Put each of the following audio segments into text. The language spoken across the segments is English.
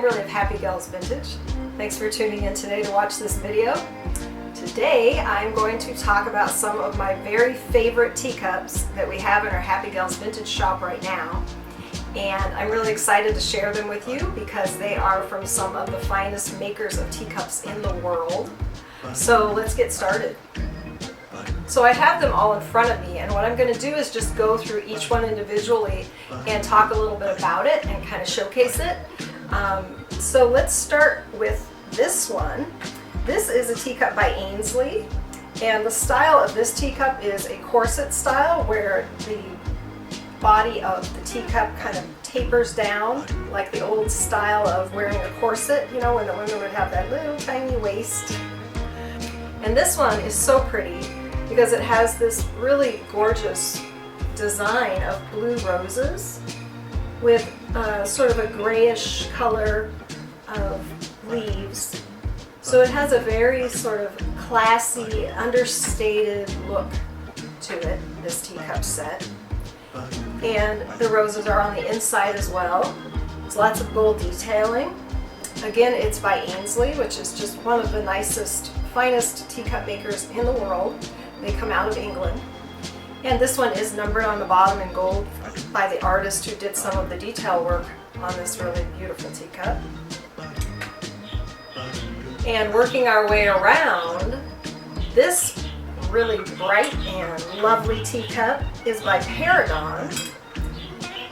Kimberly of Happy Gals Vintage. Thanks for tuning in today to watch this video. Today I'm going to talk about some of my very favorite teacups that we have in our Happy Gals Vintage shop right now. And I'm really excited to share them with you because they are from some of the finest makers of teacups in the world. So let's get started. So I have them all in front of me, and what I'm going to do is just go through each one individually and talk a little bit about it and kind of showcase it. So let's start with this one. This is a teacup by Ainsley, and the style of this teacup is a corset style where the body of the teacup kind of tapers down like the old style of wearing a corset, you know, when the women would have that little tiny waist. And this one is so pretty because it has this really gorgeous design of blue roses with sort of a grayish color of leaves. So it has a very sort of classy, understated look to it, this teacup set. And the roses are on the inside as well. There's lots of gold detailing. Again, it's by Ainsley, which is just one of the nicest, finest teacup makers in the world. They come out of England. And this one is numbered on the bottom in gold by the artist who did some of the detail work on this really beautiful teacup. And working our way around, this really bright and lovely teacup is by Paragon.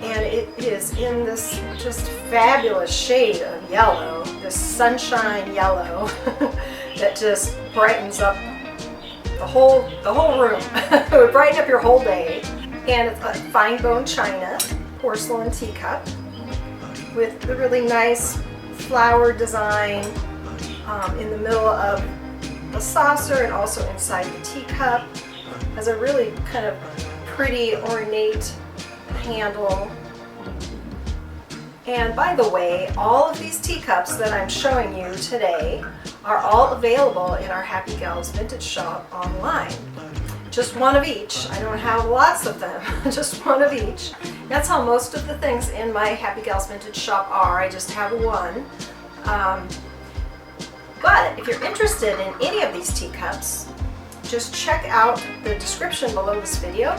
And it is in this just fabulous shade of yellow, this sunshine yellow that just brightens up the whole room. It would brighten up your whole day. And it's a fine bone china porcelain teacup with the really nice flower design in the middle of the saucer and also inside the teacup. Has a really kind of pretty ornate handle. And by the way, all of these teacups that I'm showing you today are all available in our Happy Gals Vintage shop online. Just one of each. I don't have lots of them, just one of each. That's how most of the things in my Happy Gals Vintage shop are. I just have one. But if you're interested in any of these teacups, just check out the description below this video,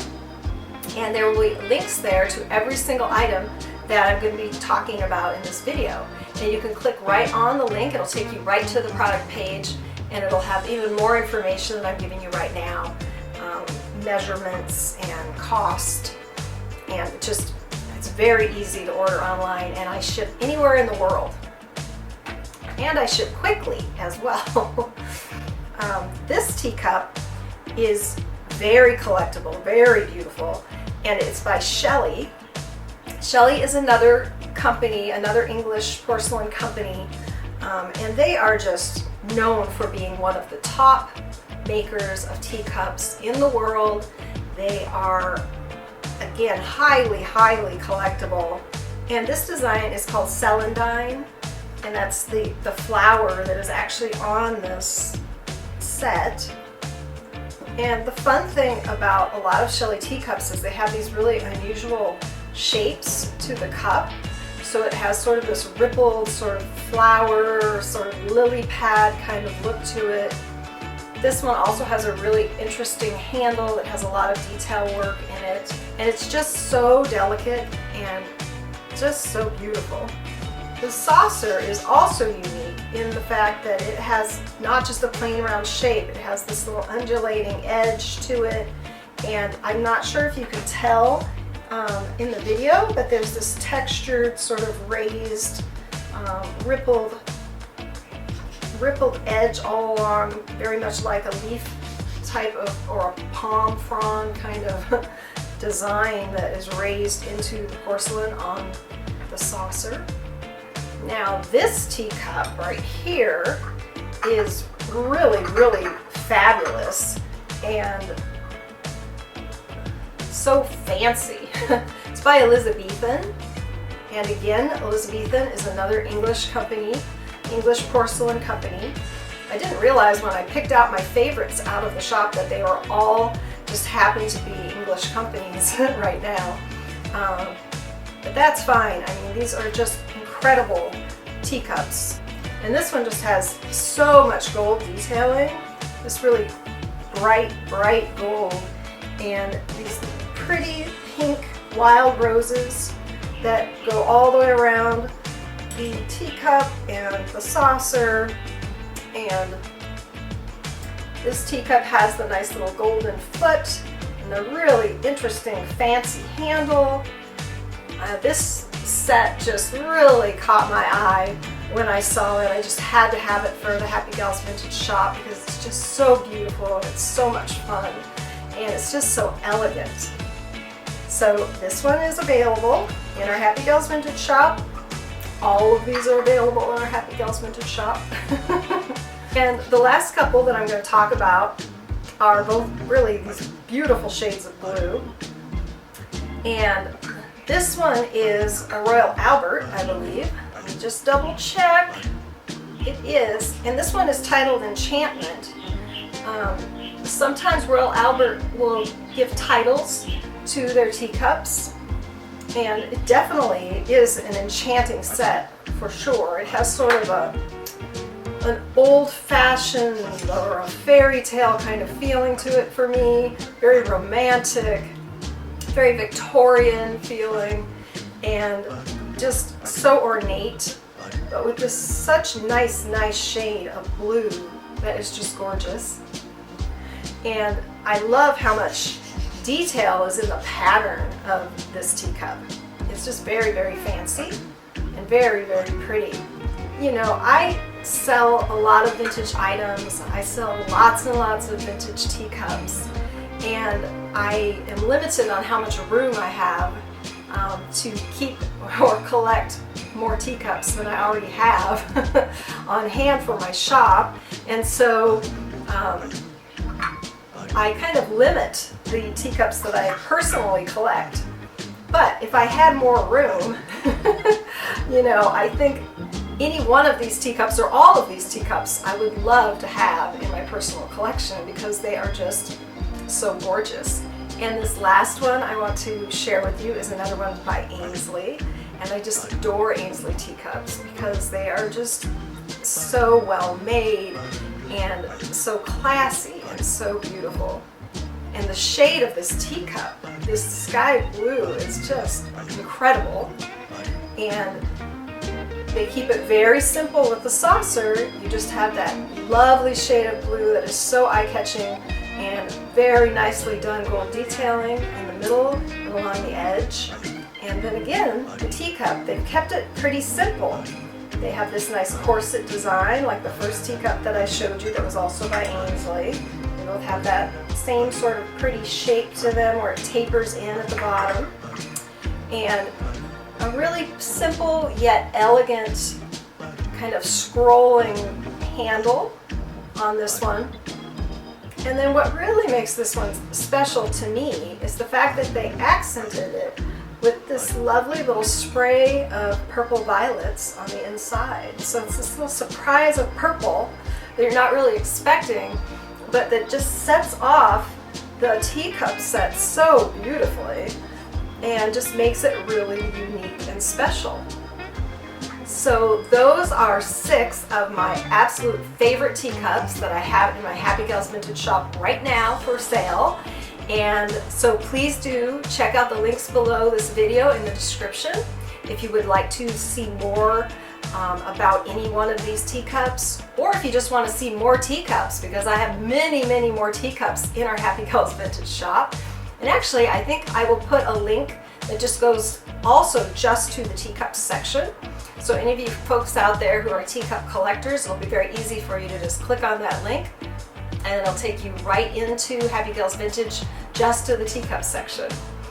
and there will be links there to every single item that I'm going to be talking about in this video. And you can click right on the link, it'll take you right to the product page, and it'll have even more information than I'm giving you right now. Measurements and cost, and it's very easy to order online, and I ship anywhere in the world. And I ship quickly as well. This teacup is very collectible, very beautiful, and it's by Shelley. Shelley is another company, another English porcelain company, and they are just known for being one of the top makers of teacups in the world. They are, again, highly, highly collectible. And this design is called celandine, and that's the flower that is actually on this set. And the fun thing about a lot of Shelley teacups is they have these really unusual shapes to the cup. So it has sort of this rippled sort of flower, sort of lily pad kind of look to it. This one also has a really interesting handle that has a lot of detail work in it. And it's just so delicate and just so beautiful. The saucer is also unique in the fact that it has not just a plain round shape, it has this little undulating edge to it. And I'm not sure if you can tell in the video, but there's this textured, sort of raised, rippled edge all along, very much like a leaf type of, or a palm frond kind of design that is raised into the porcelain on the saucer. Now this teacup right here is really, really fabulous and so fancy. It's by Elizabethan, and again, Elizabethan is another English company, English porcelain company. I didn't realize when I picked out my favorites out of the shop that they were all just happen to be English companies right now. But that's fine. I mean, these are just incredible teacups. And this one just has so much gold detailing. This really bright gold. And these pretty pink wild roses that go all the way around the teacup and the saucer. And this teacup has the nice little golden foot and the really interesting fancy handle. This set just really caught my eye when I saw it. I just had to have it for the Happy Gals Vintage shop because it's just so beautiful and it's so much fun and it's just so elegant. So this one is available in our Happy Gals Vintage shop. All of these are available in our Happy Gals Vintage shop. And the last couple that I'm going to talk about are both really these beautiful shades of blue. And this one is a Royal Albert, I believe. Let me just double check. It is. And this one is titled Enchantment. Sometimes Royal Albert will give titles to their teacups. And it definitely is an enchanting set for sure. It has sort of an old-fashioned or a fairy tale kind of feeling to it for me. Very romantic, very Victorian feeling, and just so ornate, but with this such nice shade of blue that is just gorgeous. And I love how much detail is in the pattern of this teacup. It's just very fancy and very pretty. You know, I sell a lot of vintage items. I sell lots and lots of vintage teacups, and I am limited on how much room I have to keep or collect more teacups than I already have on hand for my shop. And so I kind of limit the teacups that I personally collect. But if I had more room, you know, I think any one of these teacups or all of these teacups I would love to have in my personal collection because they are just so gorgeous. And this last one I want to share with you is another one by Ainsley. And I just adore Ainsley teacups because they are just so well made and so classy and so beautiful. And the shade of this teacup, this sky blue, is just incredible. And they keep it very simple with the saucer. You just have that lovely shade of blue that is so eye-catching and very nicely done gold detailing in the middle and along the edge. And then again, the teacup, they've kept it pretty simple. They have this nice corset design like the first teacup that I showed you that was also by Ainsley. They both have that same sort of pretty shape to them where it tapers in at the bottom. And a really simple yet elegant kind of scrolling handle on this one. And then what really makes this one special to me is the fact that they accented it with this lovely little spray of purple violets on the inside. So it's this little surprise of purple that you're not really expecting, but that just sets off the teacup set so beautifully and just makes it really unique and special. So those are 6 of my absolute favorite teacups that I have in my Happy Gals Vintage shop right now for sale. And so please do check out the links below this video in the description if you would like to see more about any one of these teacups, or if you just want to see more teacups, because I have many more teacups in our Happy Gals Vintage shop. And actually, I think I will put a link that just goes also just to the teacup section. So any of you folks out there who are teacup collectors, it'll be very easy for you to just click on that link and it'll take you right into Happy Gals Vintage, just to the teacup section.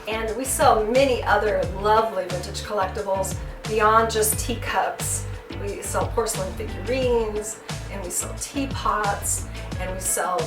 And we sell many other lovely vintage collectibles beyond just teacups. We sell porcelain figurines, and we sell teapots, and we sell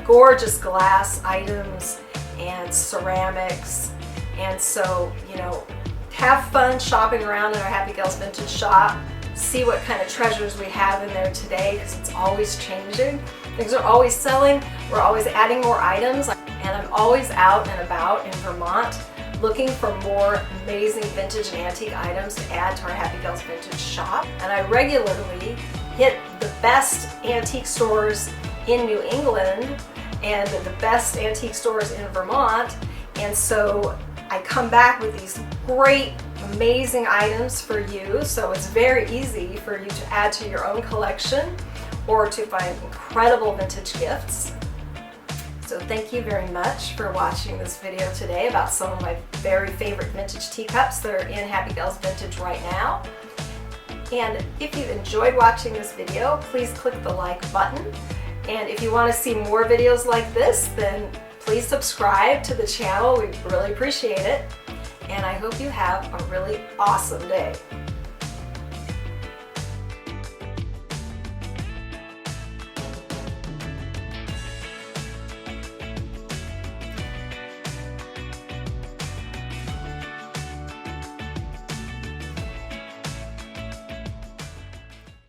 gorgeous glass items and ceramics. And so, you know, have fun shopping around in our Happy Gals Vintage shop. See what kind of treasures we have in there today, because it's always changing. Things are always selling. We're always adding more items. And I'm always out and about in Vermont looking for more amazing vintage and antique items to add to our Happy Gals Vintage shop. And I regularly hit the best antique stores in New England and the best antique stores in Vermont. And so I come back with these great, amazing items for you. So it's very easy for you to add to your own collection or to find incredible vintage gifts. So thank you very much for watching this video today about some of my very favorite vintage teacups that are in Happy Gals Vintage right now. And if you've enjoyed watching this video, please click the like button. And if you want to see more videos like this, then please subscribe to the channel. We really appreciate it. And I hope you have a really awesome day.